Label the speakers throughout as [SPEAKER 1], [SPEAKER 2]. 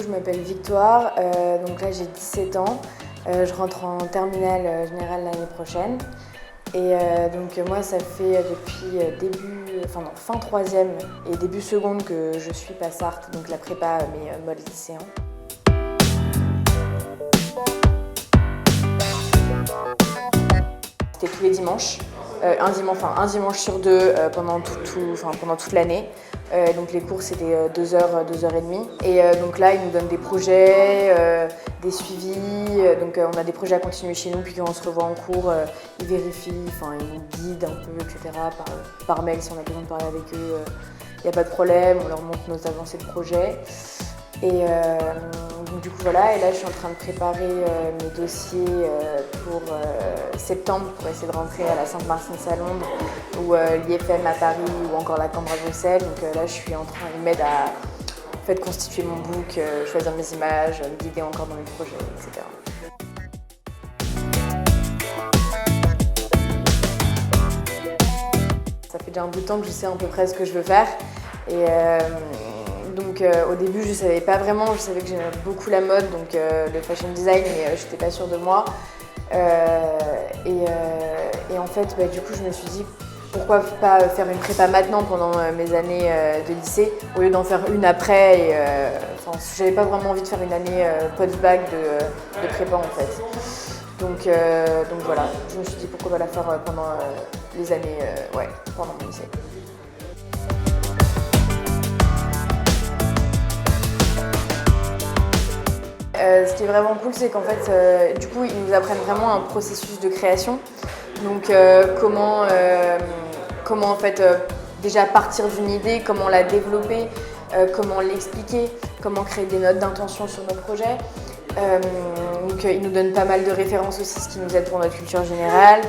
[SPEAKER 1] je m'appelle Victoire, donc là j'ai 17 ans, je rentre en terminale générale l'année prochaine. Et donc moi ça fait depuis fin troisième et début seconde que je suis Passart, donc la prépa mais mode lycéen. C'était tous les dimanches, un dimanche sur deux pendant toute l'année. Donc les cours c'était 2 heures, 2h30. Et donc là ils nous donnent des projets, des suivis. Donc on a des projets à continuer chez nous, puis quand on se revoit en cours, ils vérifient, ils nous guident un peu, etc. Par mail si on a besoin de parler avec eux. Il n'y a pas de problème, on leur montre nos avancées de projet. Et donc du coup voilà, et là je suis en train de préparer mes dossiers pour septembre pour essayer de rentrer à la Sainte-Martins à Londres ou l'IFM à Paris ou encore la Cambridge à Bruxelles. Donc là je suis en train, ils m'aident à constituer mon book, choisir mes images, me guider encore dans les projets, etc. Ça fait déjà un bout de temps que je sais à peu près ce que je veux faire. Et donc au début je savais pas vraiment, je savais que j'aimais beaucoup la mode, donc le fashion design, mais j'étais pas sûre de moi. Et en fait du coup je me suis dit pourquoi pas faire une prépa maintenant pendant mes années de lycée au lieu d'en faire une après. Et j'avais pas vraiment envie de faire une année post-bac de prépa en fait. Donc voilà, je me suis dit pourquoi pas la faire pendant les années, pendant mon lycée. Ce qui est vraiment cool, c'est qu'en fait, du coup, ils nous apprennent vraiment un processus de création. Donc, comment en fait, déjà partir d'une idée, comment la développer, comment l'expliquer, comment créer des notes d'intention sur nos projets. Donc, ils nous donnent pas mal de références aussi, ce qui nous aide pour notre culture générale.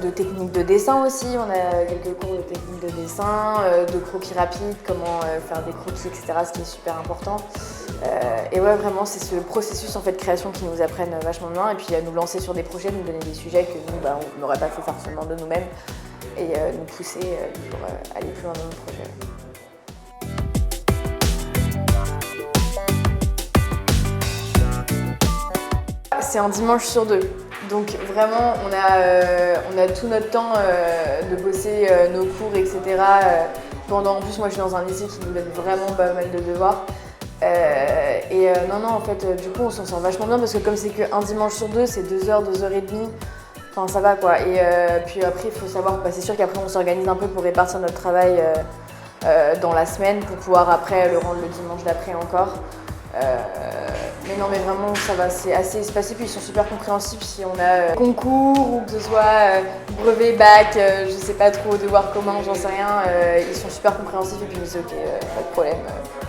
[SPEAKER 1] De techniques de dessin aussi, on a quelques cours de techniques de dessin, de croquis rapides, comment faire des croquis, etc., ce qui est super important. Et ouais, vraiment, c'est ce processus en fait, de création qui nous apprennent vachement bien, et puis à nous lancer sur des projets, nous donner des sujets que nous, on n'aurait pas fait forcément de nous-mêmes, et nous pousser pour aller plus loin dans nos projets. C'est un dimanche sur deux. Donc vraiment, on a tout notre temps de bosser nos cours, etc. En plus, moi je suis dans un lycée qui nous donne vraiment pas mal de devoirs. Non, en fait, du coup, on s'en sort vachement bien parce que comme c'est qu'un dimanche sur deux, c'est 2 heures, 2h30. Enfin, ça va quoi. Et puis après, il faut savoir, c'est sûr qu'après, on s'organise un peu pour répartir notre travail dans la semaine pour pouvoir après le rendre le dimanche d'après encore. Mais non, mais vraiment ça va, c'est assez espacé, puis ils sont super compréhensifs si on a concours ou que ce soit brevet, bac, je sais pas trop, devoir commun, j'en sais rien, ils sont super compréhensifs et puis ils me disent ok, pas de problème,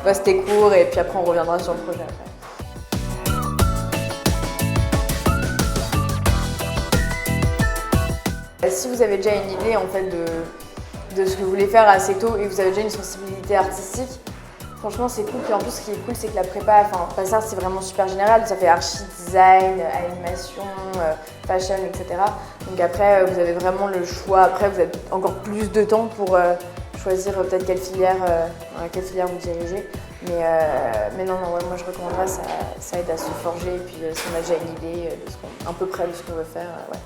[SPEAKER 1] passe tes cours et puis après on reviendra sur le projet après. Si vous avez déjà une idée en fait de ce que vous voulez faire assez tôt et que vous avez déjà une sensibilité artistique, franchement c'est cool, puis en plus ce qui est cool c'est que la prépa, Passart c'est vraiment super général, ça fait archi, design, animation, fashion, etc. Donc après vous avez vraiment le choix, après vous avez encore plus de temps pour choisir peut-être quelle filière vous dirigez. Mais non, ouais, moi je recommanderais, ça aide à se forger et puis si on a déjà une idée à peu près de ce qu'on veut faire, ouais.